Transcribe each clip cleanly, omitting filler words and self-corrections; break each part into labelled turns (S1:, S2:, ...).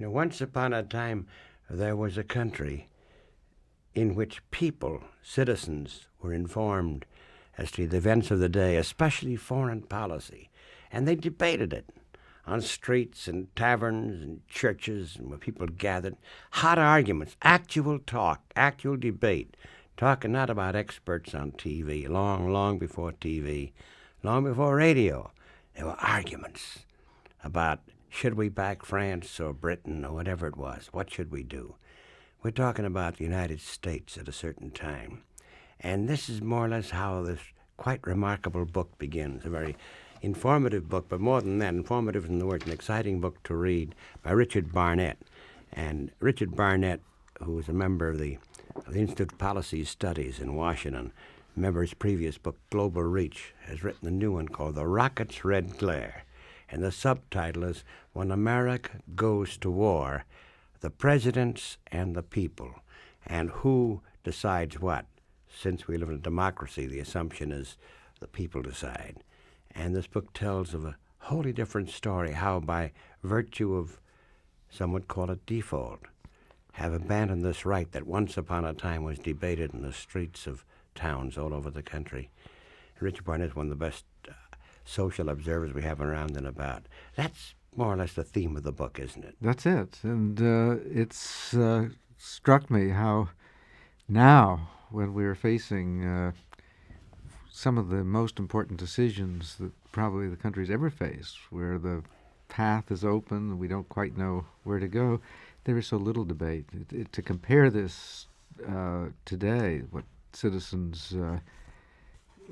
S1: Once upon a time, there was a country in which people, citizens, were informed as to the events of the day, especially foreign policy, and they debated it on streets and taverns and churches and where people gathered. Hot arguments, actual talk, actual debate, talking not about experts on TV, long before TV, long before radio. There were arguments about should we back France or Britain or whatever it was. What should we do? We're talking about the United States at a certain time. And this is more or less how this quite remarkable book begins, a very informative book, but more than that, informative in the word, an exciting book to read by Richard Barnet. And Richard Barnet, who was a member of the Institute of Policy Studies in Washington, remember his previous book, Global Reach, has written a new one called The Rocket's Red Glare. And the subtitle is When America Goes to War, the Presidents and the People. And who decides what? Since we live in a democracy, the assumption is the people decide. And this book tells of a wholly different story, how by virtue of, some would call it default, have abandoned this right that once upon a time was debated in the streets of towns all over the country. And Richard Barnet is one of the best social observers we have around and about. That's more or less the theme of the book, isn't it?
S2: That's it. And it's struck me how now, when we're facing some of the most important decisions that probably the country's ever faced, where the path is open and we don't quite know where to go, there is so little debate. To compare this today, what citizens,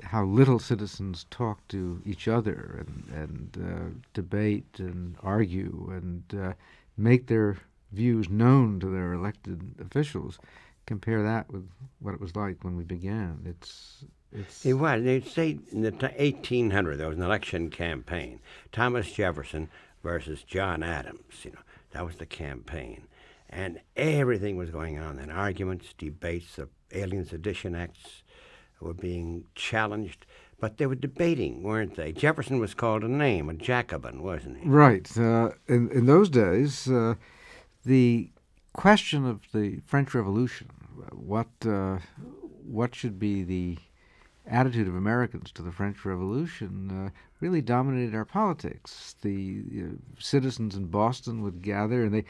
S2: how little citizens talk to each other and debate and argue and make their views known to their elected officials, compare that with what it was like when we began.
S1: It was. They'd say in the 1800 there was an election campaign. Thomas Jefferson versus John Adams. That was the campaign. And everything was going on then. Arguments, debates, the Alien Sedition Acts were being challenged. But they were debating, weren't they? Jefferson was called a name, a Jacobin, wasn't he?
S2: Right. In those days, the question of the French Revolution, what should be the attitude of Americans to the French Revolution, really dominated our politics. The citizens in Boston would gather, and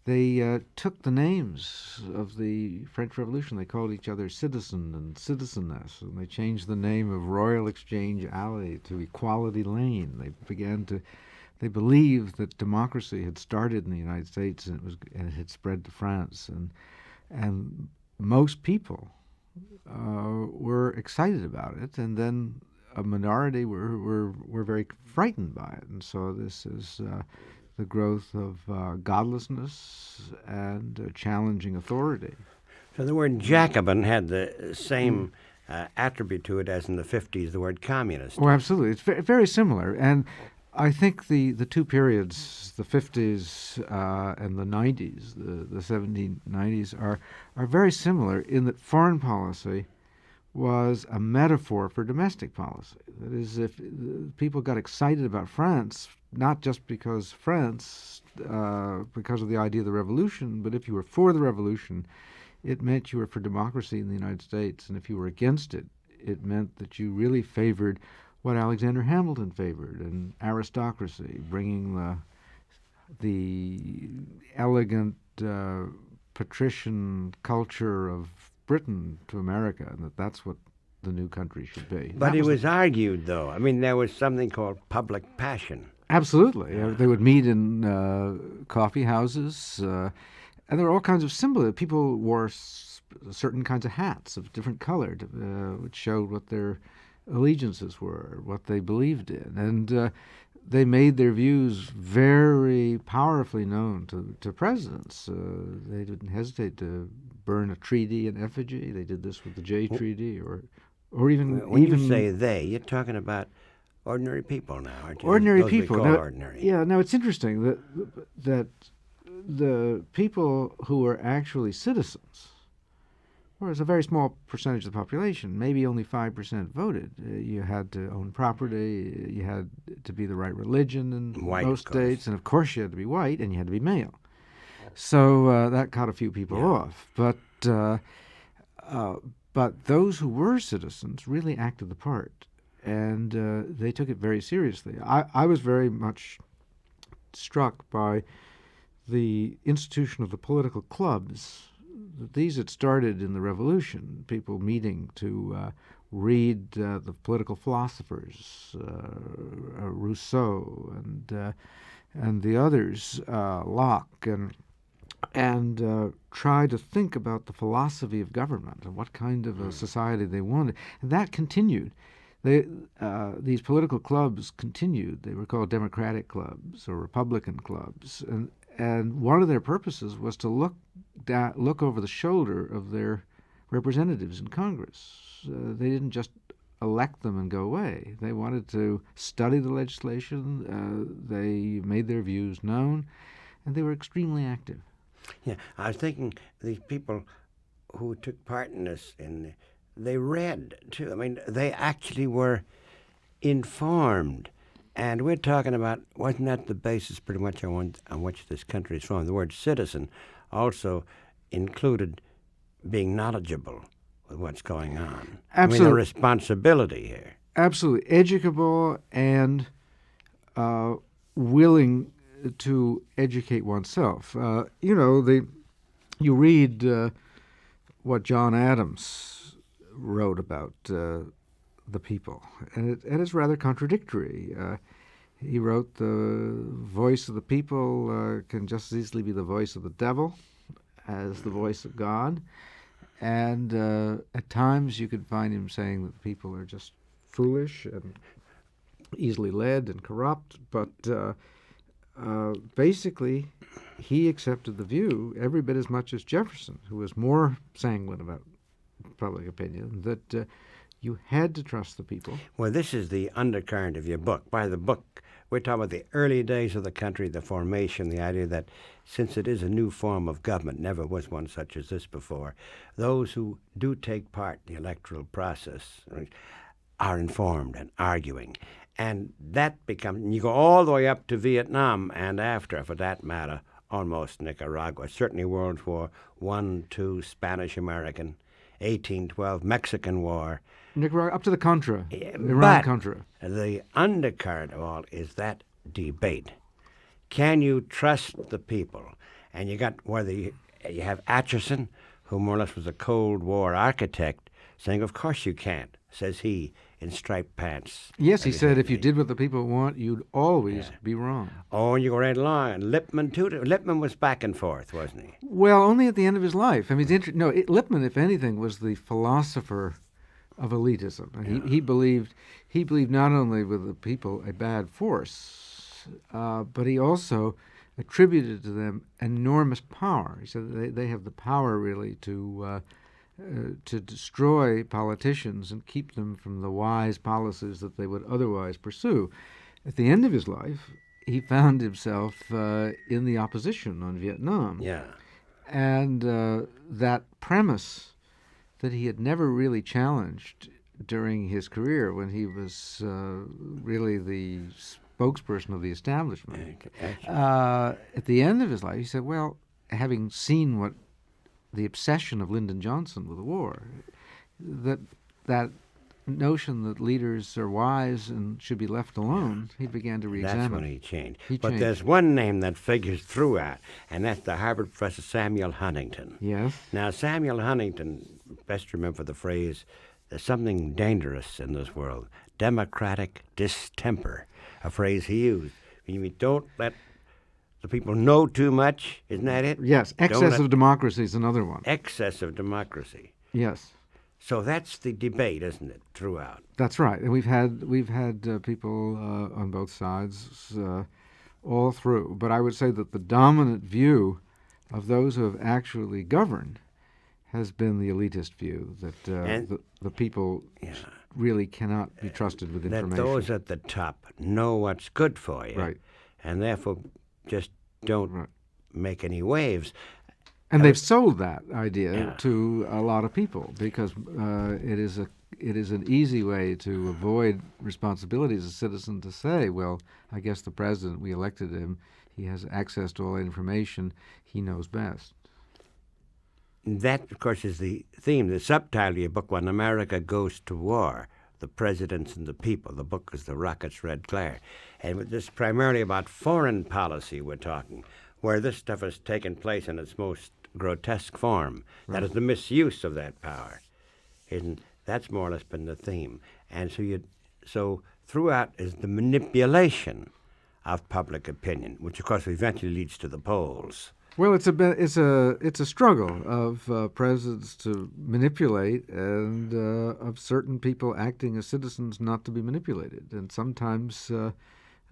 S2: they took the names of the French Revolution. They called each other citizen and citizeness, and they changed the name of Royal Exchange Alley to Equality Lane. They believed that democracy had started in the United States and it had spread to France, and most people were excited about it, and then a minority were very frightened by it. And so this is the growth of godlessness and challenging authority.
S1: So the word Jacobin had the same attribute to it as in the 50s, the word communist.
S2: Oh, absolutely. It's very similar. And I think the two periods, the 50s and the 90s, the 1790s, are very similar in that foreign policy was a metaphor for domestic policy. That is, if people got excited about France, not just because France, because of the idea of the revolution, but if you were for the revolution, it meant you were for democracy in the United States. And if you were against it, it meant that you really favored what Alexander Hamilton favored, an aristocracy, bringing the elegant patrician culture of Britain to America, and that's what the new country should be.
S1: But it was argued, though. I mean, there was something called public passion.
S2: Absolutely. They would meet in coffee houses, and there were all kinds of symbols. People wore certain kinds of hats of different color, which showed what their allegiances were, what they believed in. And they made their views very powerfully known to presidents. They didn't hesitate to burn a treaty in effigy. They did this with the Jay Treaty, or even...
S1: When you say they, you're talking about ordinary people now, aren't you?
S2: Ordinary
S1: Those
S2: people.
S1: We call
S2: now,
S1: ordinary.
S2: Yeah, now it's interesting that the people who were actually citizens, whereas a very small percentage of the population, maybe only 5% voted. You had to own property, you had to be the right religion in
S1: White,
S2: most states, and of course you had to be white, and you had to be male. So that caught a few people off. But those who were citizens really acted the part, and they took it very seriously. I was very much struck by the institution of the political clubs. These had started in the Revolution, people meeting to read the political philosophers, Rousseau and the others, Locke, and try to think about the philosophy of government and what kind of a society they wanted. And that continued. These political clubs continued. They were called democratic clubs or republican clubs, and one of their purposes was to look over the shoulder of their representatives in Congress. They didn't just elect them and go away. They wanted to study the legislation. They made their views known, and they were extremely active.
S1: Yeah, I was thinking these people who took part in this, they read too. I mean, they actually were informed. And we're talking about, wasn't that the basis pretty much on which this country is from? The word citizen also included being knowledgeable with what's going on.
S2: Absolutely.
S1: I mean, a responsibility here.
S2: Absolutely. Educable and willing to educate oneself. You read what John Adams wrote about the people, and it's rather contradictory. He wrote, the voice of the people can just as easily be the voice of the devil as the voice of God. And at times you could find him saying that the people are just foolish and easily led and corrupt. But basically, he accepted the view every bit as much as Jefferson, who was more sanguine about public opinion, that you had to trust the people.
S1: Well, this is the undercurrent of your book. By the book, we're talking about the early days of the country, the formation, the idea that since it is a new form of government, never was one such as this before, those who do take part in the electoral process are informed and arguing. And that becomes, you go all the way up to Vietnam and after, for that matter, almost Nicaragua, certainly World War I, II, Spanish-American, 1812, Mexican War.
S2: Nicaragua, up to the Contra, Iran-Contra.
S1: The undercurrent of all is that debate. Can you trust the people? And you got whether you have Atchison, who more or less was a Cold War architect, saying, of course you can't, says he, in striped pants.
S2: Yes, he said if you did what the people want, you'd always be wrong.
S1: Oh, and you go right along. And Lippmann, too. Lippmann was back and forth, wasn't he?
S2: Well, only at the end of his life. I mean, Lippmann, if anything, was the philosopher of elitism. And he believed not only were the people a bad force, but he also attributed to them enormous power. He said they have the power really to destroy politicians and keep them from the wise policies that they would otherwise pursue. At the end of his life, he found himself in the opposition on Vietnam.
S1: Yeah.
S2: And that premise that he had never really challenged during his career when he was really the spokesperson of the establishment. At the end of his life, he said, well, having seen what the obsession of Lyndon Johnson with the war, that notion that leaders are wise and should be left alone, he began to re-examine.
S1: That's when he changed. There's one name that figures throughout, and that's the Harvard professor Samuel Huntington.
S2: Yes.
S1: Now, Samuel Huntington, best remember the phrase, there's something dangerous in this world, democratic distemper, a phrase he used. You don't let the people know too much, isn't that it?
S2: Yes, excess of democracy is another one.
S1: Excess of democracy.
S2: Yes.
S1: So that's the debate, isn't it, throughout?
S2: That's right. And we've had people on both sides all through. But I would say that the dominant view of those who have actually governed has been the elitist view, that the people really cannot be trusted with information.
S1: That those at the top know what's good for you.
S2: Right.
S1: And therefore just don't make any waves.
S2: And they've sold that idea to a lot of people because it is it is an easy way to avoid responsibility as a citizen to say, well, I guess the president, we elected him, he has access to all information, he knows best.
S1: That, of course, is the theme, the subtitle of your book, When America Goes to War, The Presidents and the People. The book is The Rocket's Red Glare. And this is primarily about foreign policy we're talking, where this stuff has taken place in its most grotesque form. Right. That is the misuse of that power. That's more or less been the theme. And so throughout is the manipulation of public opinion, which of course eventually leads to the polls.
S2: Well, it's a struggle of presidents to manipulate and of certain people acting as citizens not to be manipulated. And sometimes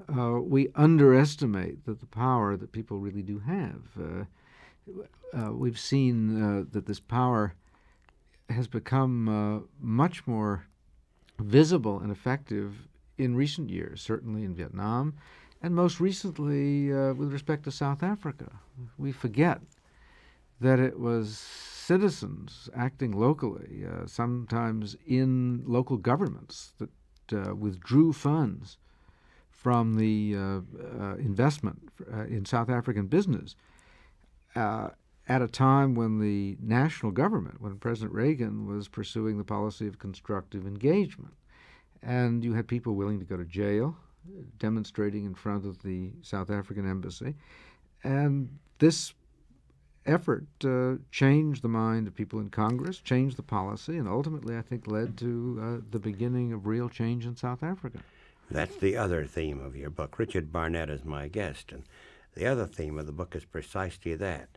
S2: we underestimate the power that people really do have. We've seen that this power has become much more visible and effective in recent years, certainly in Vietnam, and most recently with respect to South Africa. We forget that it was citizens acting locally, sometimes in local governments, that withdrew funds from the investment in South African business at a time when the national government, when President Reagan was pursuing the policy of constructive engagement. And you had people willing to go to jail, demonstrating in front of the South African embassy. And this effort changed the mind of people in Congress, changed the policy, and ultimately, I think, led to the beginning of real change in South Africa.
S1: That's the other theme of your book. Richard Barnet is my guest, and the other theme of the book is precisely that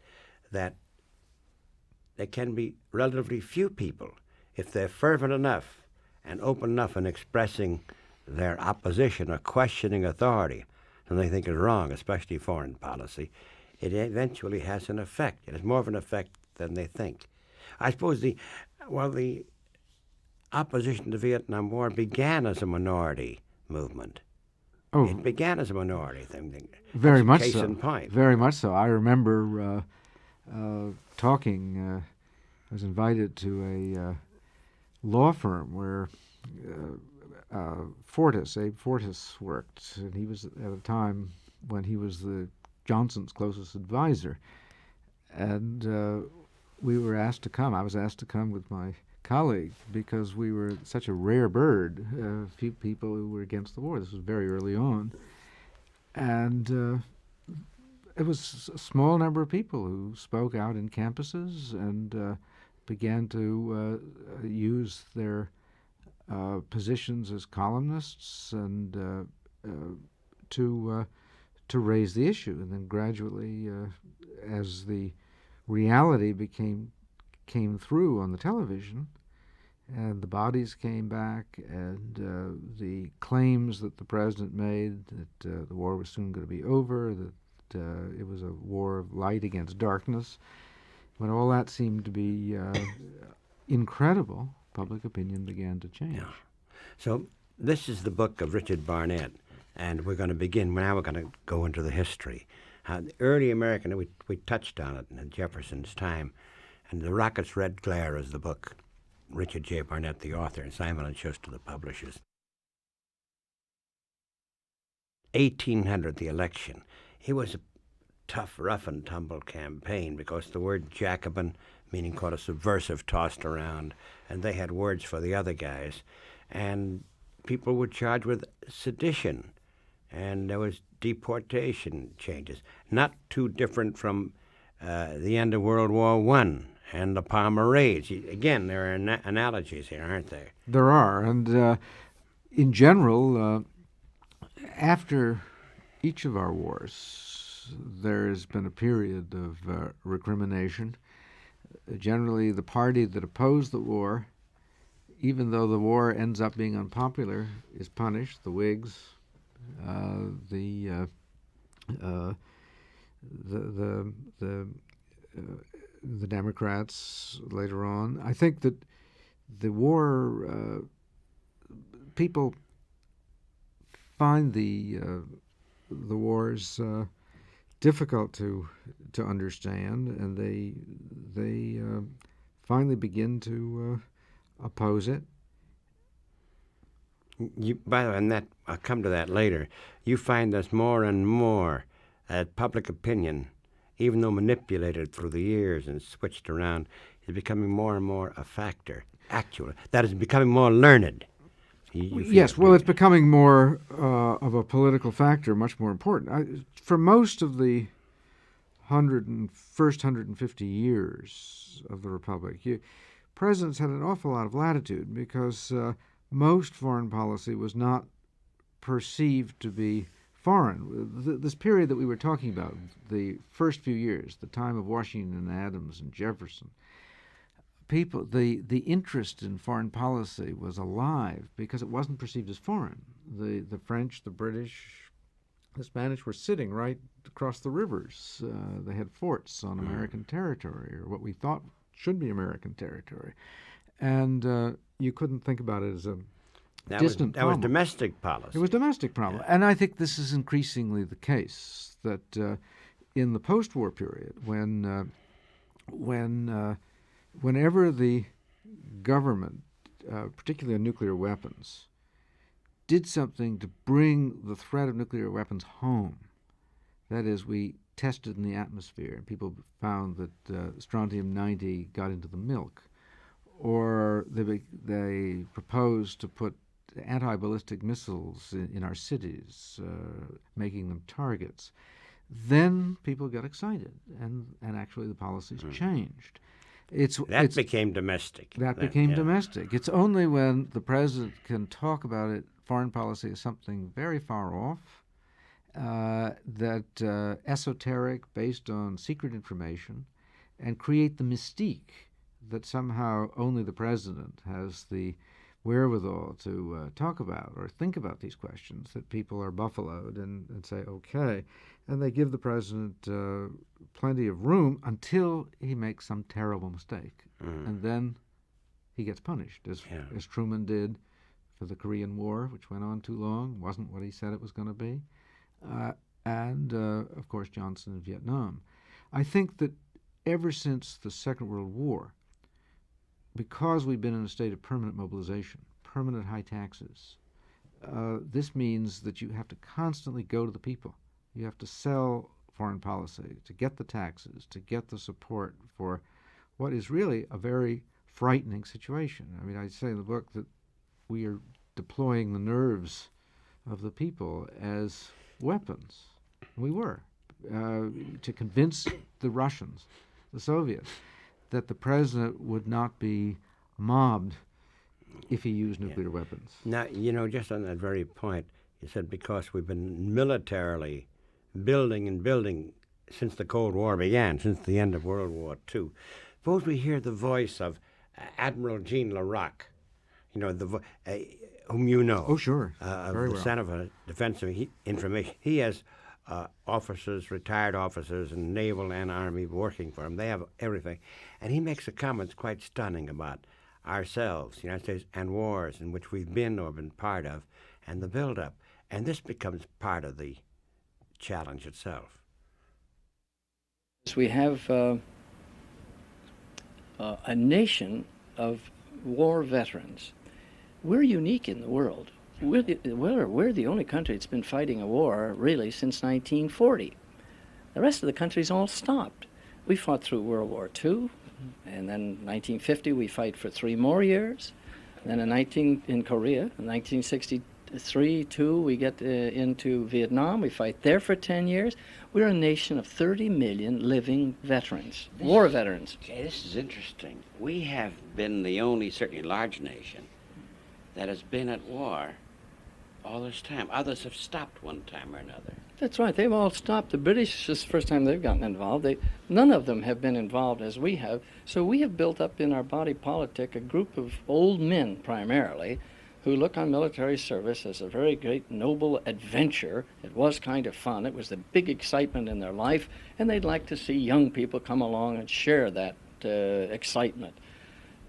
S1: there can be relatively few people, if they're fervent enough and open enough in expressing their opposition or questioning authority, and they think is wrong, especially foreign policy, it eventually has an effect. It has more of an effect than they think. I suppose the opposition to the Vietnam War began as a minority movement.
S2: Oh,
S1: it began as a minority thing.
S2: Very much
S1: case
S2: so.
S1: in point.
S2: Very much so. I remember talking. I was invited to a law firm where Abe Fortas worked, and he was at a time when he was the Johnson's closest advisor, and we were asked to come. I was asked to come with my colleague because we were such a rare bird, few people who were against the war. This was very early on, and it was a small number of people who spoke out in campuses and began to use their positions as columnists and to raise the issue. And then gradually, as the reality came through on the television, and the bodies came back, and the claims that the president made that the war was soon going to be over, that it was a war of light against darkness, when all that seemed to be incredible, public opinion began to change.
S1: Yeah. So this is the book of Richard Barnet, and we're going to begin. Now we're going to go into the history. The early American, we touched on it in Jefferson's time, and The Rocket's Red Glare is the book. Richard J. Barnet, the author, and Simon & Schuster, the publishers. 1800, the election. It was a tough, rough and tumble campaign because the word Jacobin, meaning called a subversive, tossed around, and they had words for the other guys. And people were charged with sedition, and there was deportation changes, not too different from the end of World War I and the Palmer raids. Again, there are analogies here, aren't there?
S2: There are, and in general, after each of our wars, there has been a period of recrimination. Generally, the party that opposed the war, even though the war ends up being unpopular, is punished. The Whigs, the Democrats later on. I think that the war, people find the wars difficult to understand, and they finally begin to oppose it.
S1: By the way, and that I'll come to that later. You find this more and more public opinion, even though manipulated through the years and switched around, is becoming more and more a factor. Actually, that is becoming more learned.
S2: Yes, well, it's becoming more of a political factor, much more important. For most of the first 150 years of the Republic, presidents had an awful lot of latitude because most foreign policy was not perceived to be foreign. This period that we were talking about, the first few years, the time of Washington and Adams and Jefferson, the interest in foreign policy was alive because it wasn't perceived as foreign. The French, the British, the Spanish were sitting right across the rivers. They had forts on American territory, or what we thought should be American territory. And you couldn't think about it as a distant problem.
S1: That was domestic policy.
S2: It was domestic problem. Yeah. And I think this is increasingly the case, that in the post-war period, whenever the government, particularly on nuclear weapons, did something to bring the threat of nuclear weapons home, that is, we tested in the atmosphere and people found that strontium-90 got into the milk, or they proposed to put anti-ballistic missiles in our cities, making them targets, then people got excited, and actually the policies changed.
S1: That became domestic.
S2: That became domestic. It's only when the president can talk about it, foreign policy as something very far off, that esoteric, based on secret information, and create the mystique that somehow only the president has the wherewithal to talk about or think about these questions, that people are buffaloed and say, okay. And they give the president plenty of room until he makes some terrible mistake. And then he gets punished, as Truman did for the Korean War, which went on too long, wasn't what he said it was going to be. And, of course, Johnson in Vietnam. I think that ever since the Second World War, because we've been in a state of permanent mobilization, permanent high taxes, this means that you have to constantly go to the people. You have to sell foreign policy to get the taxes, to get the support for what is really a very frightening situation. I mean, I say in the book that we are deploying the nerves of the people as weapons. We were, to convince the Russians, the Soviets, that the president would not be mobbed if he used nuclear weapons.
S1: Now, just on that very point, you said because we've been militarily building and building since the Cold War began, since the end of World War II. Suppose we hear the voice of Admiral Jean LaRocque, whom you know.
S2: Oh, sure.
S1: Very well. Center for Defense Information. He has officers, retired officers in Naval and Army working for him. They have everything. And he makes a comment quite stunning about ourselves, the United States, and wars in which we've been or been part of, and the buildup. And this becomes part of the challenge itself.
S3: We have a nation of war veterans. We're unique in the world. We're the only country that's been fighting a war, really, since 1940. The rest of the countries all stopped. We fought through World War II, and then 1950 we fight for 3 more years. Then in Korea, in 1963, we get into Vietnam. We fight there for 10 years. We're a nation of 30 million living veterans, war veterans.
S4: Okay, this is interesting. We have been the only, certainly large nation, that has been at war all this time. Others have stopped one time or another.
S3: That's right. They've all stopped. The British, this is the first time they've gotten involved. None of them have been involved as we have. So we have built up in our body politic a group of old men, primarily, who look on military service as a very great, noble adventure. It was kind of fun. It was the big excitement in their life, and they'd like to see young people come along and share that excitement.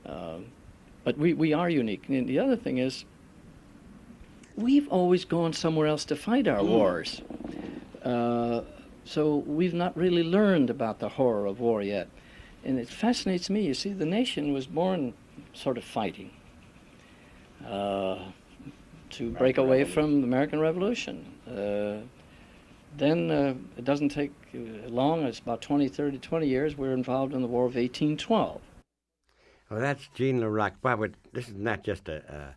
S3: But we are unique. And the other thing is, we've always gone somewhere else to fight our wars. So we've not really learned about the horror of war yet. And it fascinates me. You see, the nation was born sort of fighting. to break away from the American Revolution. Then it doesn't take long, it's about 20 years, we're involved in the War of 1812.
S1: Well, that's Jean Larac. But this is not just a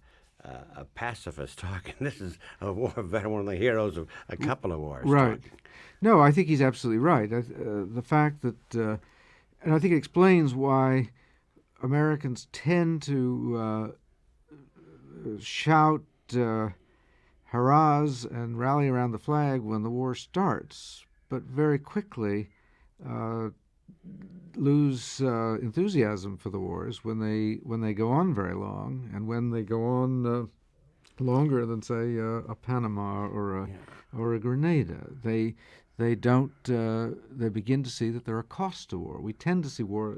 S1: pacifist talking. This is a war veteran, one of the heroes of a couple of wars.
S2: Right.
S1: Talking.
S2: No, I think he's absolutely right. The fact that, and I think it explains why Americans tend to shout, hurrahs, and rally around the flag when the war starts, but very quickly lose enthusiasm for the wars when they go on very long, and when they go on longer than, say, a Panama or a Grenada. They don't. They begin to see that there are costs to war. We tend to see war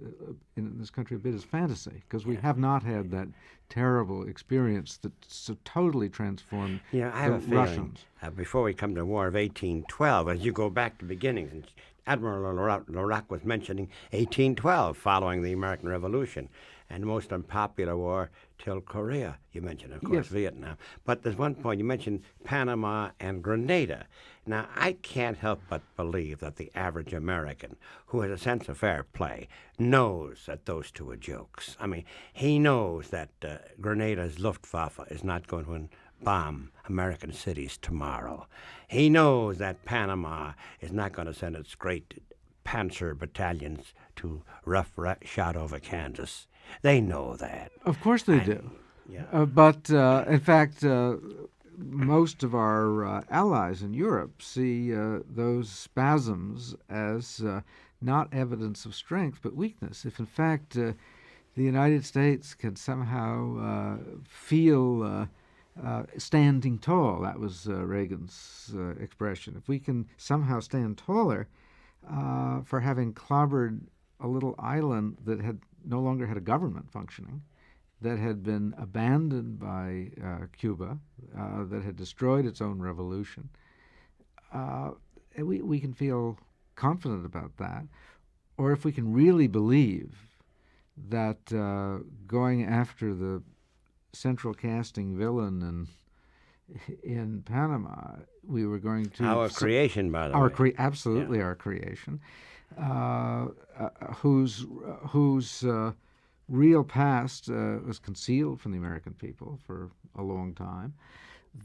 S2: in this country a bit as fantasy because we have not had that terrible experience that so totally transformed
S1: I have
S2: the
S1: a
S2: Russians.
S1: feeling, before we come to the War of 1812, as you go back to beginnings, and Admiral Larac was mentioning 1812 following the American Revolution, and the most unpopular war till Korea. You mentioned, of course,
S2: Yes.
S1: Vietnam. But there's one point, you mentioned Panama and Grenada. Now, I can't help but believe that the average American who has a sense of fair play knows that those two are jokes. I mean, he knows that Grenada's Luftwaffe is not going to bomb American cities tomorrow. He knows that Panama is not going to send its great panzer battalions to roughshod over Kansas. They know that.
S2: Of course they do.
S1: Yeah.
S2: But in fact, most of our allies in Europe see those spasms as not evidence of strength but weakness. If in fact the United States can somehow feel standing tall, that was Reagan's expression, if we can somehow stand taller for having clobbered a little island that had no longer had a government functioning, that had been abandoned by Cuba, that had destroyed its own revolution, we can feel confident about that. Or if we can really believe that going after the central casting villain in Panama, we were going to...
S1: Our creation, by the way.
S2: Absolutely our creation, whose real past was concealed from the American people for a long time.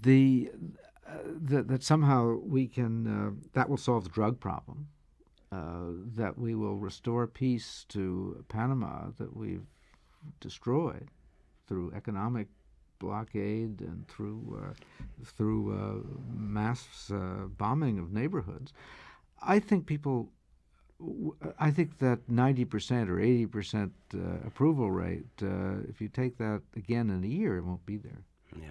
S2: That somehow we can, that will solve the drug problem, that we will restore peace to Panama that we've destroyed through economic blockade and through mass bombing of neighborhoods. I think that 90% or 80% approval rate, if you take that again in a year, it won't be there.
S1: Yeah.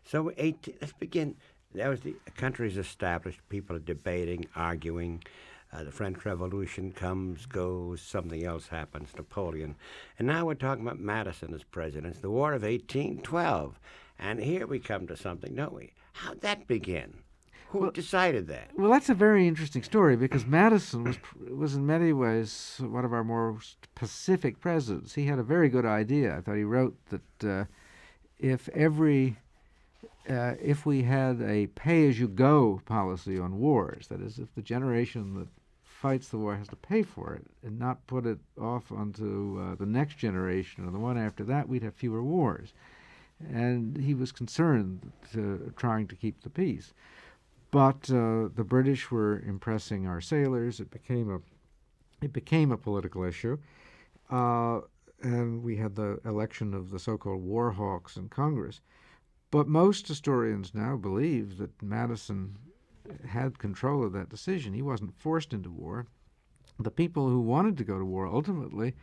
S1: So let's begin. That was the country's established. People are debating, arguing. The French Revolution comes, goes, something else happens, Napoleon. And now we're talking about Madison as president, the War of 1812. And here we come to something, don't we? How'd that begin? Who decided that?
S2: Well, that's a very interesting story because Madison was in many ways one of our most pacific presidents. He had a very good idea. I thought he wrote that if we had a pay-as-you-go policy on wars, that is, if the generation that fights the war has to pay for it and not put it off onto the next generation or the one after that, we'd have fewer wars. And he was concerned trying to keep the peace. But the British were impressing our sailors. It became a political issue. And we had the election of the so-called war hawks in Congress. But most historians now believe that Madison had control of that decision. He wasn't forced into war. The people who wanted to go to war ultimately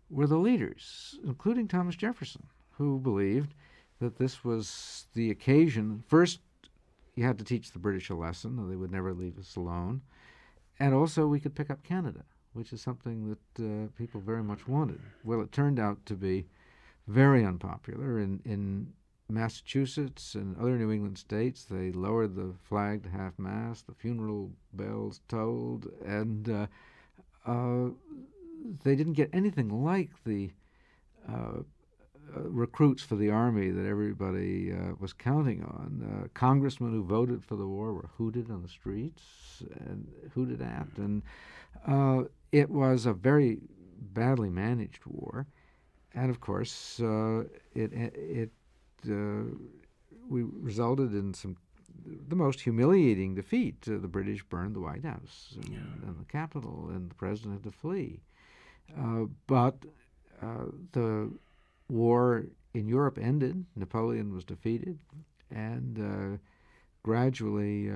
S2: were the leaders, including Thomas Jefferson, who believed that this was the occasion. First, you had to teach the British a lesson, or they would never leave us alone. And also we could pick up Canada, which is something that people very much wanted. Well, it turned out to be very unpopular. In Massachusetts and other New England states, they lowered the flag to half-mast, the funeral bells tolled, and they didn't get anything like the recruits for the army that everybody was counting on. Congressmen who voted for the war were hooted on the streets and hooted at. And it was a very badly managed war. And of course, we resulted in the most humiliating defeat. The British burned the White House and the Capitol, and the president had to flee. But the war in Europe ended. Napoleon was defeated, and gradually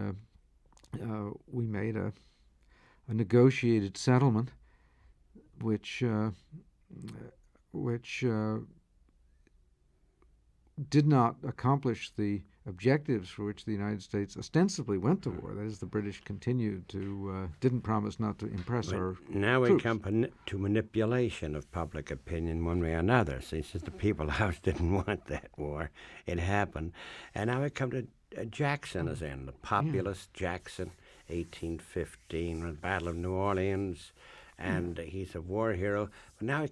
S2: we made a negotiated settlement, which did not accomplish the objectives for which the United States ostensibly went to war. That is, the British continued to, didn't promise not to impress our
S1: Now we
S2: troops.
S1: come to manipulation of public opinion one way or another. See, since the People's House didn't want that war, it happened. And now we come to Jackson as in, the populist Jackson, 1815, the Battle of New Orleans, and he's a war hero. But now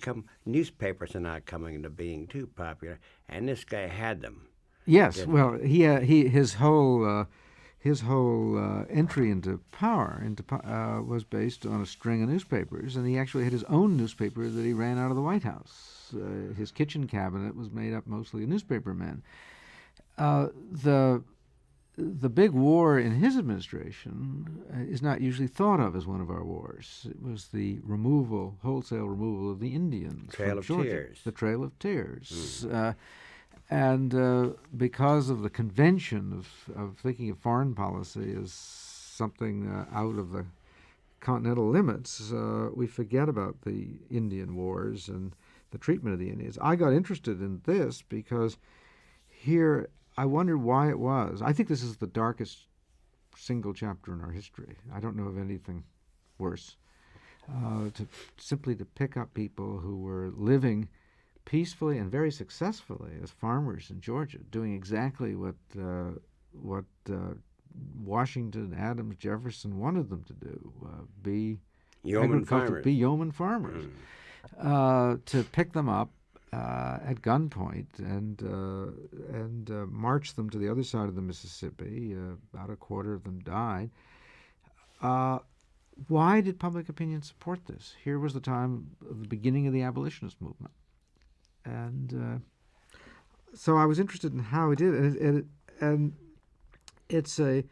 S1: newspapers are now coming into being too popular, and this guy had them.
S2: Yes, well, his whole entry into power was based on a string of newspapers, and he actually had his own newspaper that he ran out of the White House. His kitchen cabinet was made up mostly of newspaper men. The big war in his administration is not usually thought of as one of our wars. It was the wholesale removal of the Indians from Georgia.
S1: Tears.
S2: The Trail of Tears. And because of the convention of thinking of foreign policy as something out of the continental limits, we forget about the Indian Wars and the treatment of the Indians. I got interested in this because here I wondered why it was. I think this is the darkest single chapter in our history. I don't know of anything worse. Simply to pick up people who were living peacefully and very successfully as farmers in Georgia, doing exactly what Washington, Adams, Jefferson wanted them to do: be
S1: Yeoman farmers.
S2: Be yeoman farmers. To pick them up at gunpoint and march them to the other side of the Mississippi. About a quarter of them died. Why did public opinion support this? Here was the time of the beginning of the abolitionist movement. And so I was interested in how he did it, and it's a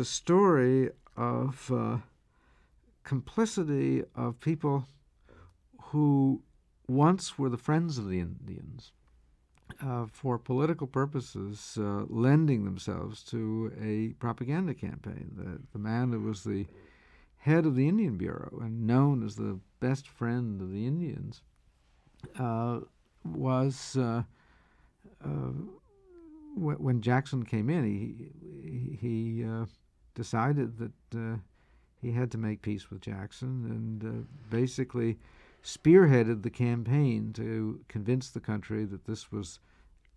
S2: story of complicity of people who once were the friends of the Indians, for political purposes, lending themselves to a propaganda campaign. The man who was the head of the Indian Bureau and known as the best friend of the Indians was when Jackson came in, he decided that he had to make peace with Jackson, and basically spearheaded the campaign to convince the country that this was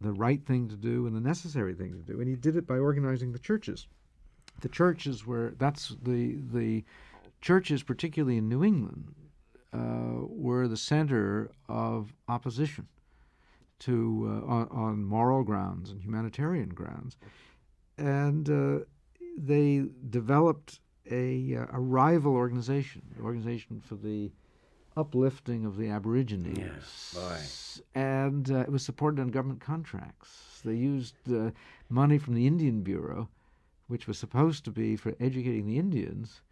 S2: the right thing to do and the necessary thing to do. And he did it by organizing the churches. The churches the churches, particularly in New England, were the center of opposition to on moral grounds and humanitarian grounds, and they developed a rival organization for the uplifting of the Aborigines.
S1: Yes, boy.
S2: And it was supported on government contracts. They used money from the Indian Bureau, which was supposed to be for educating the Indians,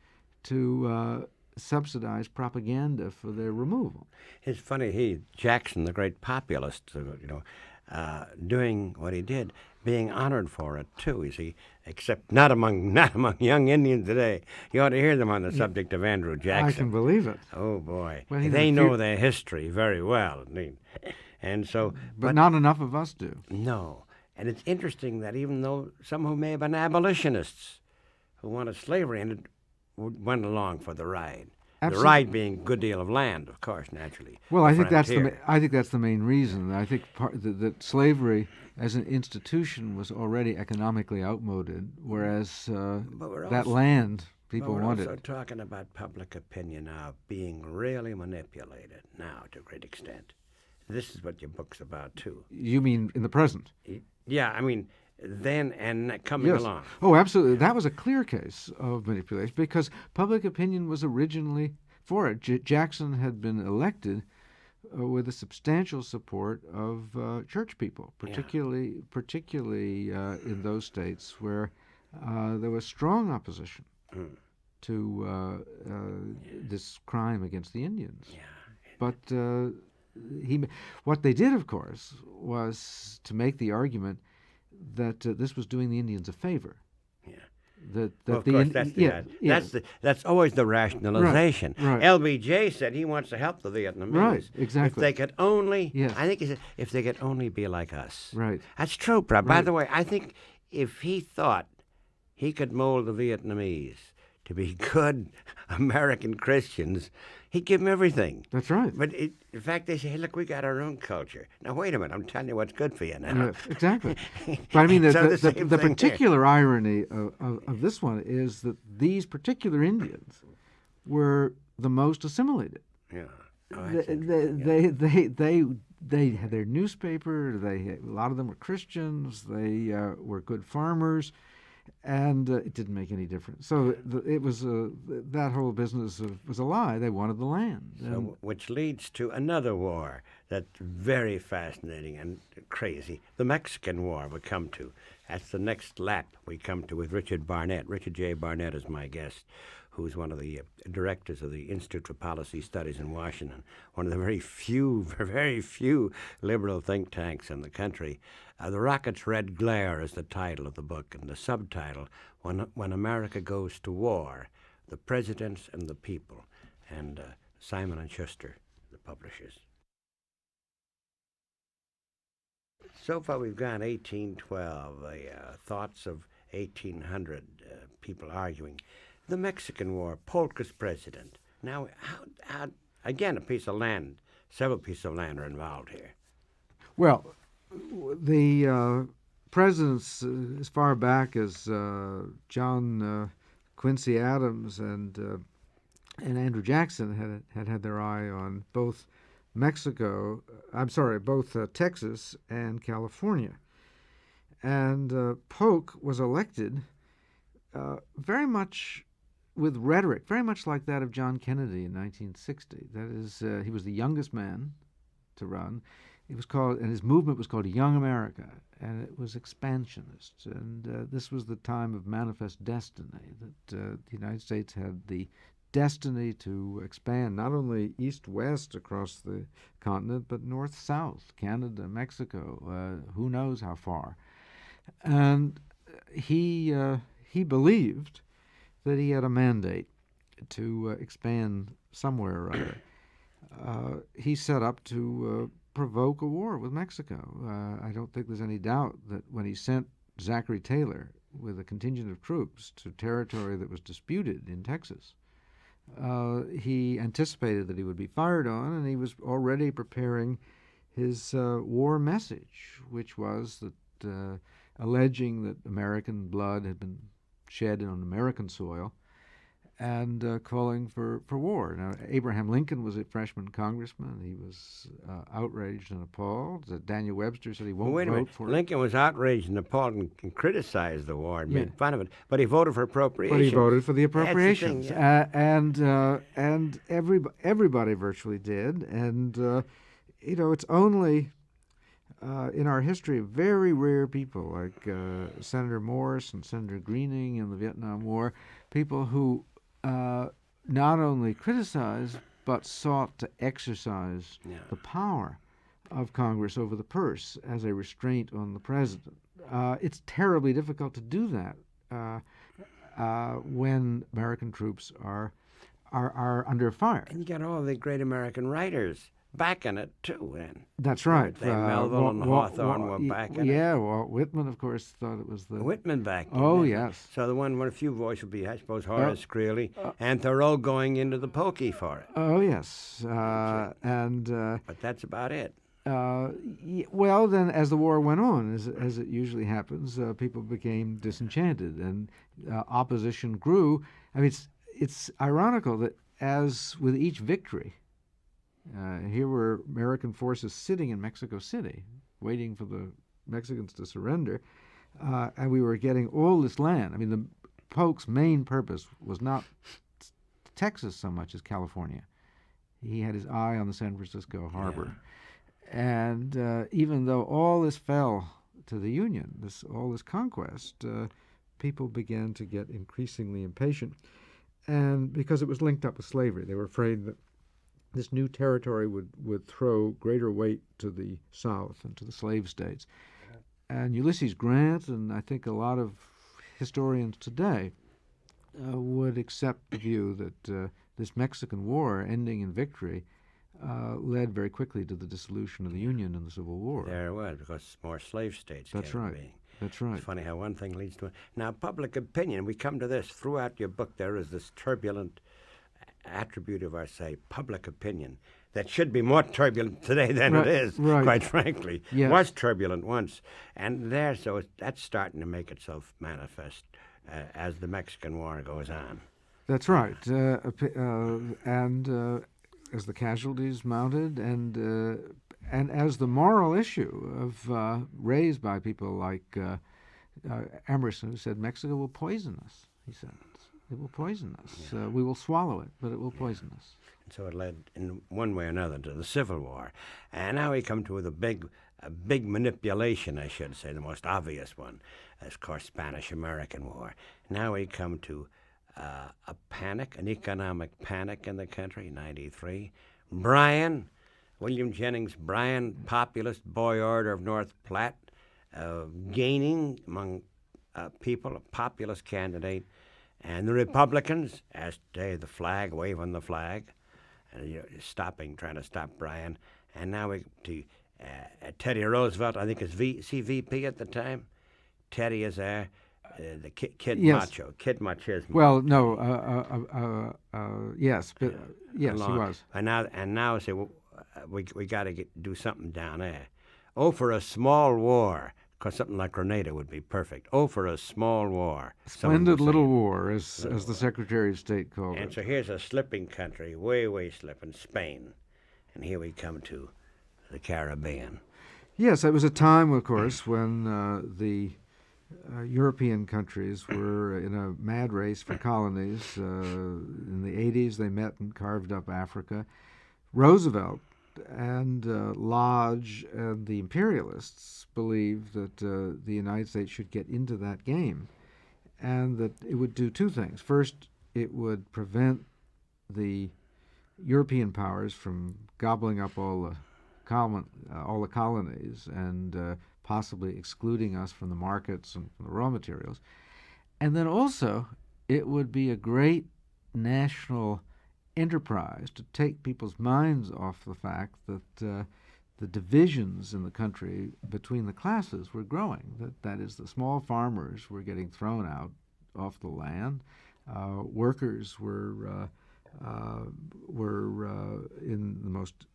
S2: to subsidize propaganda for their removal.
S1: It's funny, Jackson, the great populist, doing what he did, being honored for it too. You see, except not among young Indians today. You ought to hear them on the subject of Andrew Jackson.
S2: I can believe it.
S1: Oh boy,
S2: Well,
S1: they know their history very well, and so.
S2: But not enough of us do.
S1: No, and it's interesting that even though some who may have been abolitionists who wanted slavery ended, went along for the ride.
S2: Absolutely.
S1: The ride being a good deal of land, of course, naturally.
S2: Well, I think that's
S1: the
S2: main reason. I think that slavery as an institution was already economically outmoded, whereas that land people wanted.
S1: We're also talking about public opinion now being really manipulated now to a great extent. this is what your book's about, too.
S2: You mean in the present?
S1: Yeah, I mean, then and coming
S2: Yes.
S1: along.
S2: Oh, absolutely. That was a clear case of manipulation because public opinion was originally for it. Jackson had been elected with a substantial support of church people, particularly in those states where there was strong opposition to this crime against the Indians.
S1: Yeah.
S2: But what they did, of course, was to make the argument that this was doing the Indians a favor.
S1: Yeah.
S2: That
S1: Well, of course, that's always the rationalization.
S2: Right.
S1: LBJ said he wants to help the Vietnamese.
S2: Right, exactly.
S1: If they could only,
S2: Yes.
S1: I think he said, if they could only be like us.
S2: Right.
S1: That's true, By
S2: Right.
S1: the way, I think if he thought he could mold the Vietnamese to be good American Christians, he'd give them everything.
S2: That's right.
S1: But in fact, they say, hey, look, we got our own culture. Now, wait a minute, I'm telling you what's good for you now.
S2: Yes, exactly. But I mean,
S1: So
S2: the
S1: same thing
S2: particular irony of this one is that these particular Indians were the most assimilated.
S1: Yeah. Oh, that's interesting.
S2: They had their newspaper. A lot of them were Christians. They were good farmers, and it didn't make any difference. So it was that whole business was a lie. They wanted the land.
S1: So, which leads to another war that's very fascinating and crazy. The Mexican War we come to. That's the next lap we come to with Richard Barnet. Richard J. Barnet is my guest, who's one of the directors of the Institute for Policy Studies in Washington, one of the very few liberal think tanks in the country. The Rocket's Red Glare is the title of the book, and the subtitle, When America Goes to War, The Presidents and the People, and Simon & Schuster, the publishers. So far we've gone 1812, thoughts of 1800, people arguing. The Mexican War, Polka's president. Now, how again, a piece of land, several pieces of land are involved here.
S2: Well, the presidents as far back as John Quincy Adams and Andrew Jackson had their eye on both Texas and California. And Polk was elected very much with rhetoric, very much like that of John Kennedy in 1960. That is, he was the youngest man to run. It was called, and his movement was called Young America, and it was expansionist. And this was the time of manifest destiny, that the United States had the destiny to expand not only east-west across the continent, but north-south, Canada, Mexico, who knows how far. And he believed that he had a mandate to expand somewhere or other. He set up to provoke a war with Mexico. I don't think there's any doubt that when he sent Zachary Taylor with a contingent of troops to territory that was disputed in Texas, he anticipated that he would be fired on, and he was already preparing his war message, which was that alleging that American blood had been shed on American soil, and calling for war. Now, Abraham Lincoln was a freshman congressman. He was outraged and appalled. Daniel Webster said he won't vote for it.
S1: Lincoln was outraged and appalled and criticized the war and made fun of it, but he voted for appropriations.
S2: But he voted for the appropriations.
S1: That's the thing,
S2: and everybody virtually did. And, it's only in our history, very rare people like Senator Morse and Senator Greening in the Vietnam War, people who not only criticized but sought to exercise the power of Congress over the purse as a restraint on the president. It's terribly difficult to do that when American troops are under fire.
S1: And you got all the great American writers backing it too, then.
S2: That's right.
S1: Melville and Hawthorne were backing it.
S2: Yeah, Walt Whitman, of course, thought it was the...
S1: Whitman backed it.
S2: Oh, yes.
S1: So the one a few voices would be, I suppose, Horace Greeley and Thoreau going into the pokey for it.
S2: Oh, yes.
S1: But that's about it.
S2: Well, then, as the war went on, as it usually happens, people became disenchanted, and opposition grew. I mean, it's ironical that as with each victory, Here were American forces sitting in Mexico City, waiting for the Mexicans to surrender, and we were getting all this land. I mean, the Polk's main purpose was not Texas so much as California. He had his eye on the San Francisco harbor. Yeah. And even though all this fell to the Union, all this conquest, people began to get increasingly impatient. And because it was linked up with slavery, they were afraid that this new territory would throw greater weight to the South and to the slave states. And Ulysses Grant, and I think a lot of historians today, would accept the view that this Mexican War, ending in victory, led very quickly to the dissolution of the Union and the Civil War.
S1: There it was, because more slave states
S2: That's
S1: came
S2: right.
S1: being.
S2: That's right.
S1: It's funny how one thing leads to another. Now, public opinion, we come to this. Throughout your book, there is this turbulent attribute of our, say, public opinion that should be more turbulent today than it is, quite frankly.
S2: Yes.
S1: Was turbulent once. And so that's starting to make itself manifest as the Mexican War goes on.
S2: That's right. And as the casualties mounted, and as the moral issue of raised by people like Emerson, who said, Mexico will poison us, he said. It will poison us. Yeah. We will swallow it, but it will poison us.
S1: And so it led, in one way or another, to the Civil War. And now we come to the big manipulation, I should say, the most obvious one, of course, Spanish-American War. Now we come to a panic, an economic panic in the country, 1993. William Jennings Bryan, populist boy orator of North Platte, gaining among people, a populist candidate. And the Republicans, as today, the flag, waving the flag, and trying to stop Bryan. And now Teddy Roosevelt, I think is CVP at the time. Teddy is there, the kid
S2: yes.
S1: macho, kid machismo.
S2: Well, no, yes, but yes, he was.
S1: And now say, well, we got to do something down there. Oh, for a small war. Because something like Grenada would be perfect. Oh, for a small war.
S2: Splendid little war, as the Secretary of State called it.
S1: And so here's a slipping country, way slipping, Spain. And here we come to the Caribbean.
S2: Yes, it was a time, of course, when the European countries were in a mad race for colonies. In the 80s, they met and carved up Africa. Roosevelt and Lodge and the imperialists believed that the United States should get into that game, and that it would do two things. First, it would prevent the European powers from gobbling up all the colonies and possibly excluding us from the markets and from the raw materials. And then also, it would be a great national enterprise to take people's minds off the fact that the divisions in the country between the classes were growing. That is, the small farmers were getting thrown out off the land. Workers were in the most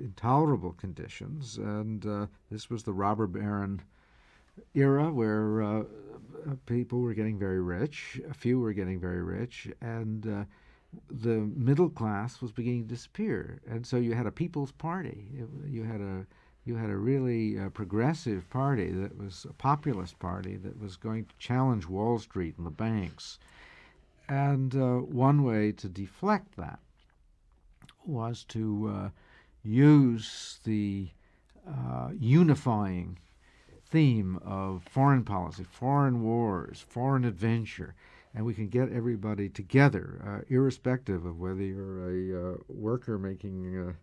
S2: intolerable conditions, and this was the robber baron era where people were getting very rich, a few were getting very rich, and the middle class was beginning to disappear. And so you had a people's party. You had a really progressive party that was a populist party that was going to challenge Wall Street and the banks. And one way to deflect that was to use the unifying theme of foreign policy, foreign wars, foreign adventure, and we can get everybody together, irrespective of whether you're a worker making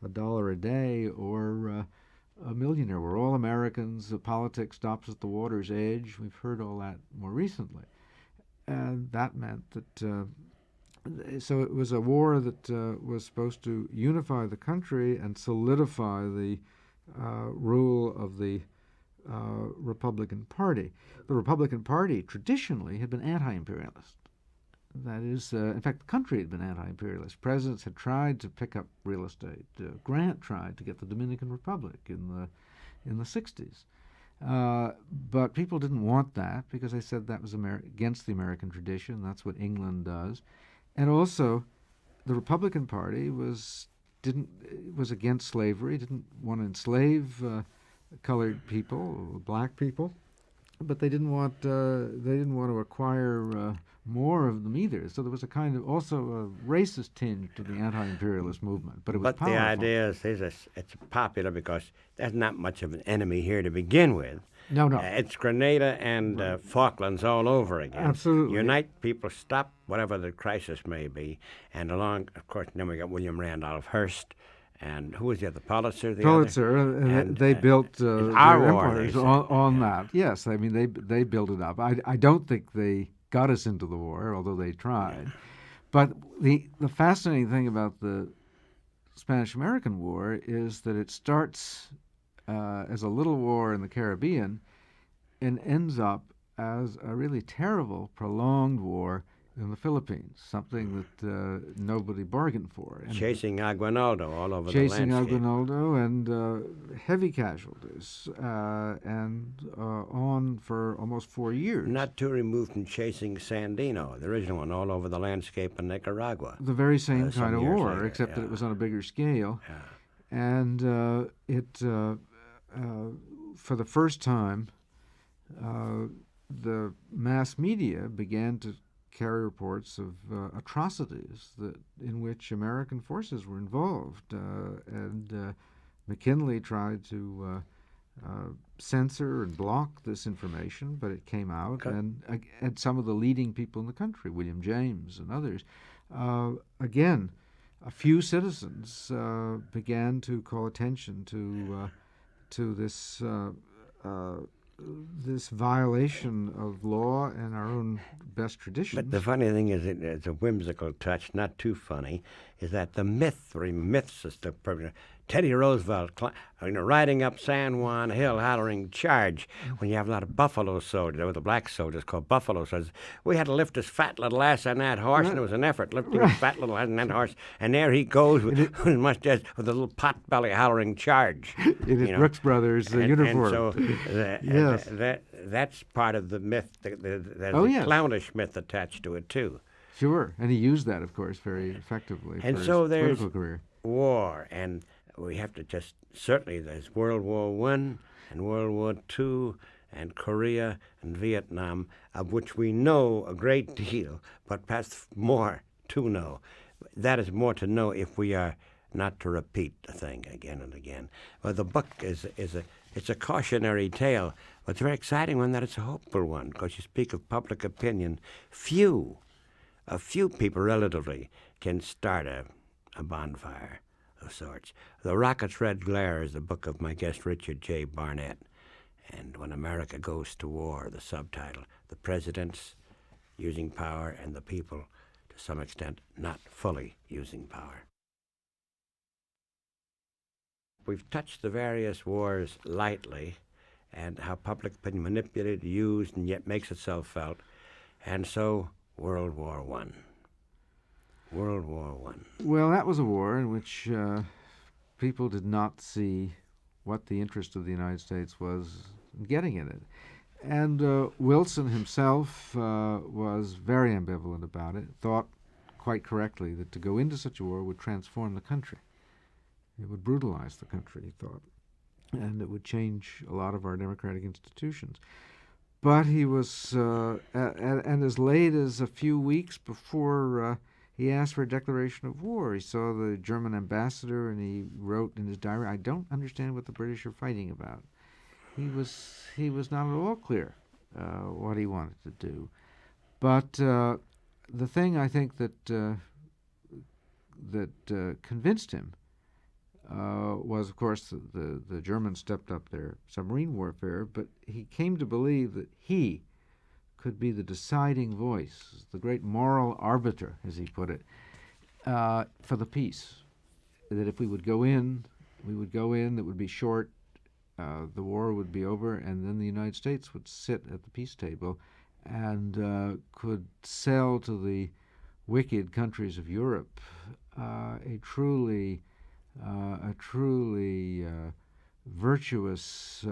S2: $1 a day or a millionaire. We're all Americans. The politics stops at the water's edge. We've heard all that more recently. And that meant that, so it was a war that was supposed to unify the country and solidify the rule of the Republican Party. The Republican Party traditionally had been anti-imperialist. That is, in fact, the country had been anti-imperialist. Presidents had tried to pick up real estate. Grant tried to get the Dominican Republic in the 60s. But people didn't want that because they said that was against the American tradition. That's what England does. And also, the Republican Party was was against slavery, didn't want to enslave colored people, black people, but they didn't want to acquire more of them either. So there was a kind of also a racist tinge to the anti-imperialist movement, but it was powerful.
S1: The idea is it's popular because there's not much of an enemy here to begin with.
S2: No.
S1: It's Grenada and Falklands all over again.
S2: Absolutely.
S1: Unite people, stop whatever the crisis may be. And along, of course, then we got William Randolph Hearst, and who was the other? Pulitzer?
S2: They built their empires
S1: war,
S2: on that. Yes, I mean, they built it up. I don't think they got us into the war, although they tried. Yeah. But the fascinating thing about the Spanish-American War is that it starts as a little war in the Caribbean and ends up as a really terrible, prolonged war in the Philippines, something that nobody bargained for. And
S1: chasing Aguinaldo all over the landscape.
S2: Chasing Aguinaldo and heavy casualties, and on for almost 4 years.
S1: Not too removed from chasing Sandino, the original one, all over the landscape in Nicaragua.
S2: The very same kind of war,
S1: later,
S2: except that it was on a bigger scale.
S1: Yeah.
S2: And for the first time, the mass media began to carry reports of atrocities in which American forces were involved. And McKinley tried to censor and block this information, but it came out.
S1: Okay.
S2: And some of the leading people in the country, William James and others, again, a few citizens began to call attention to this violation of law and our own best traditions.
S1: But the funny thing is, it's a whimsical touch, not too funny, is that the myths is the Teddy Roosevelt riding up San Juan Hill hollering charge when you have a lot of buffalo soldiers. There were the black soldiers called buffalo soldiers. We had to lift his fat little ass on that horse, and it was an effort lifting his fat little ass on that horse. And there he goes with a little pot belly hollering charge.
S2: In his Brooks Brothers uniform.
S1: And so that's part of the myth. There's a clownish myth attached to it, too.
S2: Sure, and he used that, of course, very effectively
S1: and
S2: for
S1: so
S2: his political career.
S1: War, and we have to certainly there's World War I and World War II and Korea and Vietnam, of which we know a great deal, but perhaps more to know. That is more to know if we are not to repeat the thing again and again. Well, the book it's a cautionary tale, but it's a very exciting one that it's a hopeful one, because you speak of public opinion. A few people relatively can start a bonfire of sorts. The Rocket's Red Glare is the book of my guest Richard J. Barnet. And When America Goes to War, the subtitle, The Presidents Using Power and the People, to some extent, not fully using power. We've touched the various wars lightly and how public opinion manipulated, used, and yet makes itself felt. And so World War I. World War I.
S2: Well, that was a war in which people did not see what the interest of the United States was getting in it. And Wilson himself was very ambivalent about it, thought quite correctly that to go into such a war would transform the country. It would brutalize the country, he thought, and it would change a lot of our democratic institutions. But he was, and as late as a few weeks before he asked for a declaration of war, he saw the German ambassador and he wrote in his diary, "I don't understand what the British are fighting about." He was not at all clear what he wanted to do. But the thing I think that convinced him was, of course, the Germans stepped up their submarine warfare, but he came to believe that he could be the deciding voice, the great moral arbiter, as he put it, for the peace. That if we would go in, it would be short, the war would be over, and then the United States would sit at the peace table and could sell to the wicked countries of Europe a truly virtuous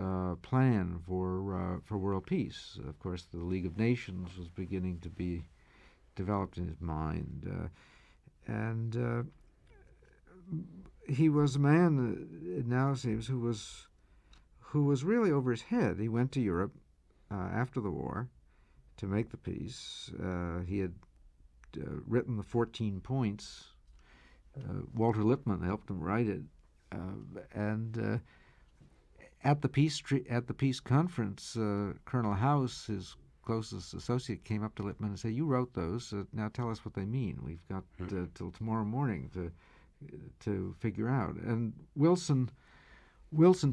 S2: plan for world peace. Of course, the League of Nations was beginning to be developed in his mind, and he was a man, it now seems, who was really over his head. He went to Europe after the war to make the peace. He had written the 14 Points. Walter Lippmann helped him write it, and at the peace conference, Colonel House, his closest associate, came up to Lippmann and said, "You wrote those. Now tell us what they mean. We've got till tomorrow morning to figure out." And Wilson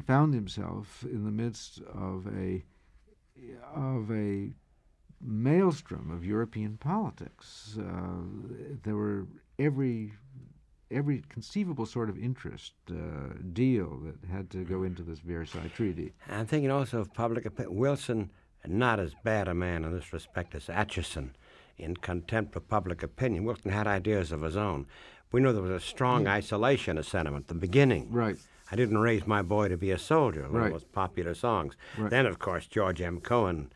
S2: found himself in the midst of a maelstrom of European politics. There were every conceivable sort of interest deal that had to go into this Versailles Treaty.
S1: I'm thinking also of public opinion. Wilson, not as bad a man in this respect as Atchison in contempt for public opinion. Wilson had ideas of his own. We know there was a strong isolationist sentiment at the beginning.
S2: Right.
S1: I didn't raise my boy to be a soldier, one
S2: Right.
S1: of those popular songs.
S2: Right.
S1: Then, of course, George M. Cohen,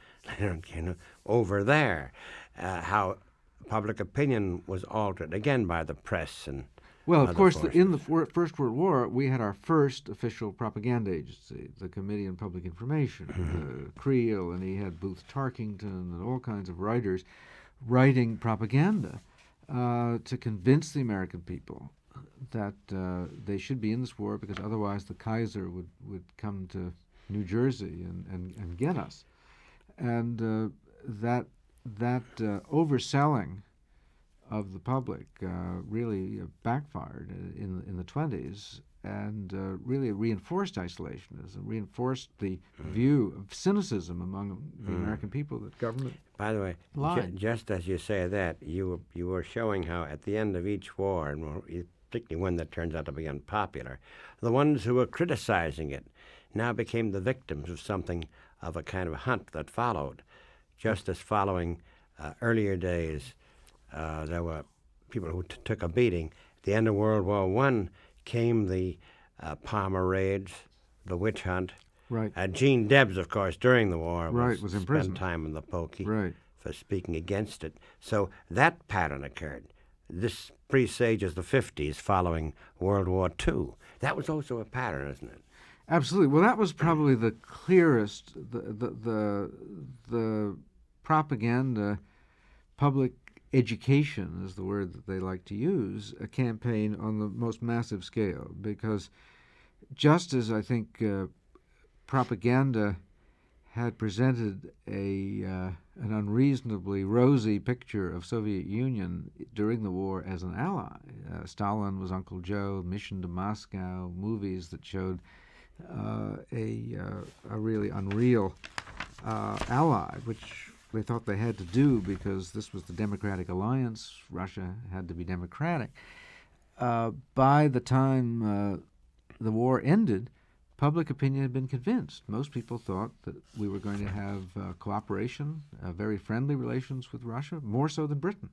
S1: over there, how public opinion was altered again by the press and
S2: Well, of
S1: other
S2: course,
S1: forces.
S2: in the First World War, we had our first official propaganda agency, the Committee on Public Information, Creel, and he had Booth Tarkington and all kinds of writers writing propaganda to convince the American people that they should be in this war because otherwise the Kaiser would come to New Jersey and get us. And that overselling of the public really backfired in the 20s and really reinforced isolationism, reinforced the view of cynicism among the American people that government
S1: By the way,
S2: lied.
S1: just as you say that, you were showing how at the end of each war, and particularly one that turns out to be unpopular, the ones who were criticizing it now became the victims of something of a kind of hunt that followed. Just as following earlier days, there were people who took a beating. At the end of World War I came the Palmer raids, the witch hunt.
S2: Right.
S1: Gene Debs, of course, during the war
S2: Was in prison.
S1: spent time in the pokey
S2: Right.
S1: for speaking against it. So that pattern occurred. This presages the 50s following World War II. That was also a pattern, isn't it?
S2: Absolutely. Well, that was probably the clearest, the propaganda, public education is the word that they like to use, a campaign on the most massive scale. Because just as I think propaganda had presented an unreasonably rosy picture of Soviet Union during the war as an ally, Stalin was Uncle Joe, Mission to Moscow, movies that showed a really unreal ally, which they thought they had to do because this was the Democratic Alliance. Russia had to be democratic. By the time the war ended, public opinion had been convinced. Most people thought that we were going to have cooperation, very friendly relations with Russia, more so than Britain.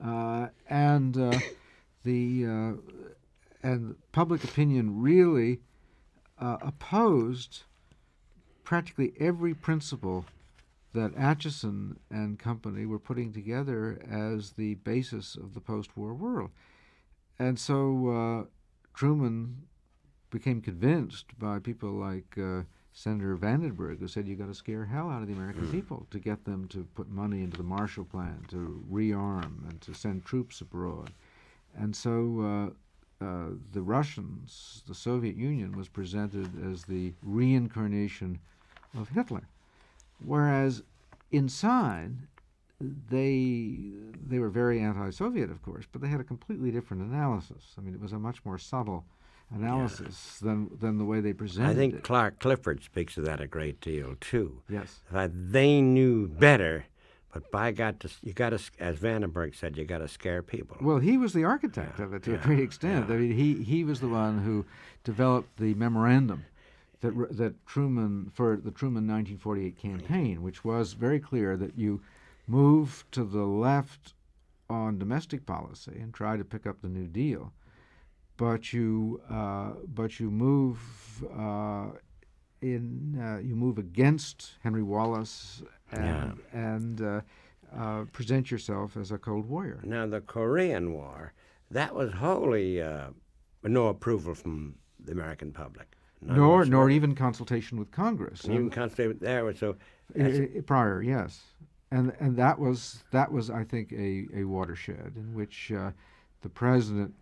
S2: And public opinion really opposed practically every principle that Atchison and company were putting together as the basis of the post-war world. And so Truman became convinced by people like Senator Vandenberg, who said, you got to scare hell out of the American people to get them to put money into the Marshall Plan, to rearm, and to send troops abroad. And so the Russians, the Soviet Union, was presented as the reincarnation of Hitler. Whereas inside, they were very anti-Soviet, of course, but they had a completely different analysis. I mean, it was a much more subtle analysis than the way they presented it.
S1: I think Clark Clifford speaks of that a great deal, too.
S2: Yes.
S1: They knew better, but by God, you got to, as Vandenberg said, you got to scare people.
S2: Well, he was the architect of it to a great extent. I mean, he was the one who developed the memorandum that Truman, for the Truman 1948 campaign, which was very clear that you move to the left on domestic policy and try to pick up the New Deal, but you move you move against Henry Wallace and present yourself as a Cold Warrior.
S1: Now, the Korean War, that was wholly but no approval from the American public. None
S2: nor
S1: whatsoever.
S2: even consultation with Congress.
S1: And even concentrate there. So that's-
S2: Prior, yes, and that was I think a watershed in which the president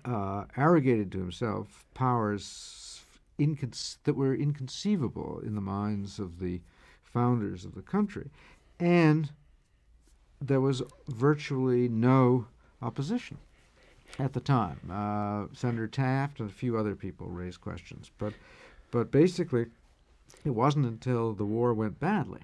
S2: arrogated to himself powers that were inconceivable in the minds of the founders of the country, and there was virtually no opposition at the time. Senator Taft and a few other people raised questions, but basically, it wasn't until the war went badly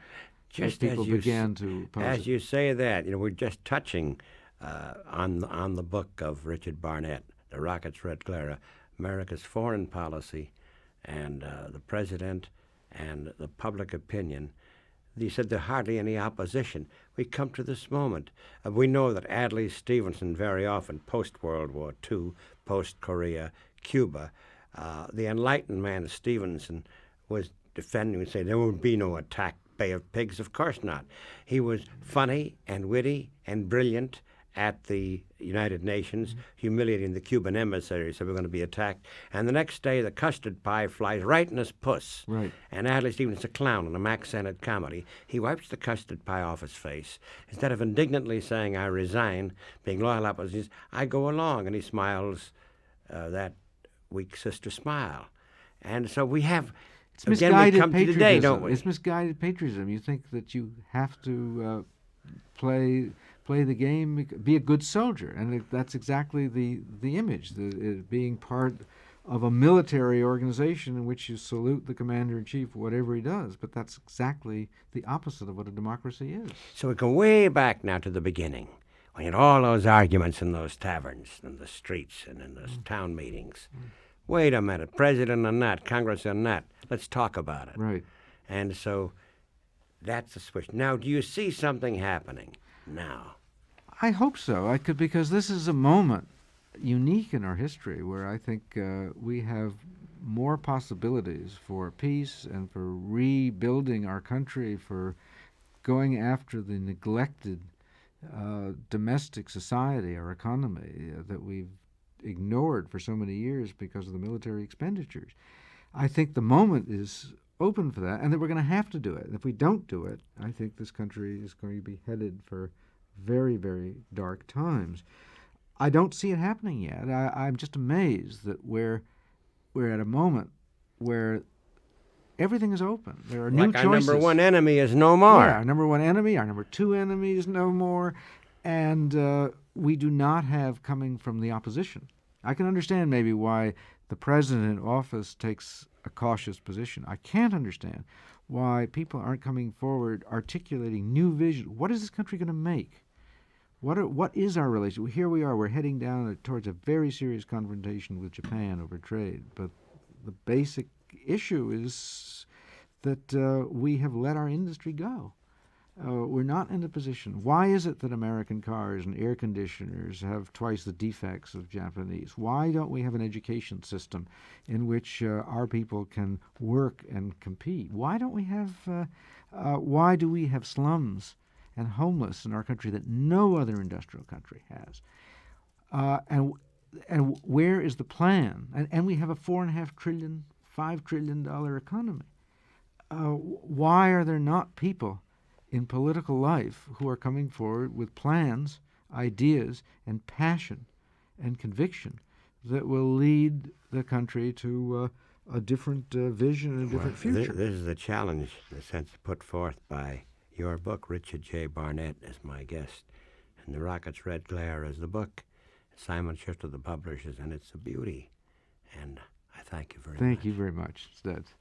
S2: that people began to oppose
S1: as
S2: it.
S1: you say that, we're just touching on the book of Richard Barnet, The Rocket's Red Glare, America's Foreign Policy, and the President and the public opinion. He said there's hardly any opposition. We come to this moment. We know that Adlai Stevenson very often, post-World War II, post-Korea, Cuba, the enlightened man Stevenson was defending and saying there would be no attack Bay of Pigs. Of course not. He was funny and witty and brilliant at the United Nations, humiliating the Cuban emissary, so we're going to be attacked. And the next day, the custard pie flies right in his puss.
S2: Right.
S1: And Adlai Stevenson's a clown in a Mack-Sennett comedy. He wipes the custard pie off his face. Instead of indignantly saying, I resign, being loyal opposition, I go along. And he smiles that weak sister smile. And so we have,
S2: It's
S1: again, we
S2: misguided
S1: come to
S2: patriotism.
S1: today, don't we?
S2: It's misguided patriotism. You think that you have to play the game, be a good soldier, and that's exactly the image, being part of a military organization in which you salute the commander-in-chief, whatever he does. But that's exactly the opposite of what a democracy is.
S1: So we go way back now to the beginning, when you had all those arguments in those taverns, in the streets, and in those town meetings. Wait a minute, President on that, Congress on that. Let's talk about it.
S2: Right.
S1: And so that's the switch. Now, do you see something happening now?
S2: I hope so. Because this is a moment unique in our history where I think we have more possibilities for peace and for rebuilding our country, for going after the neglected domestic society, our economy, that we've ignored for so many years because of the military expenditures. I think the moment is open for that, and that we're going to have to do it. If we don't do it, I think this country is going to be headed for very, very dark times. I don't see it happening yet. I'm just amazed that we're at a moment where everything is open. There are new choices.
S1: Our number one enemy is no more.
S2: Yeah, our number one enemy, our number two enemy is no more, and we do not have coming from the opposition. I can understand maybe why the president in office takes a cautious position. I can't understand why people aren't coming forward articulating new vision. What is this country going to make? What is our relationship? Here we are. We're heading down towards a very serious confrontation with Japan over trade. But the basic issue is that we have let our industry go. We're not in a position. Why is it that American cars and air conditioners have twice the defects of Japanese? Why don't we have an education system in which our people can work and compete? Why don't we have? Why do we have slums and homeless in our country that no other industrial country has? And where is the plan? And we have a $4.5 trillion, $5 trillion economy. Why are there not people in political life who are coming forward with plans, ideas, and passion and conviction that will lead the country to a different vision and a different future?
S1: This is a challenge, in a sense, put forth by your book. Richard J. Barnet is my guest, and The Rocket's Red Glare is the book. Simon Schuster, the publishers, and it's a beauty. And I thank you very much.
S2: Thank you very much, Studs.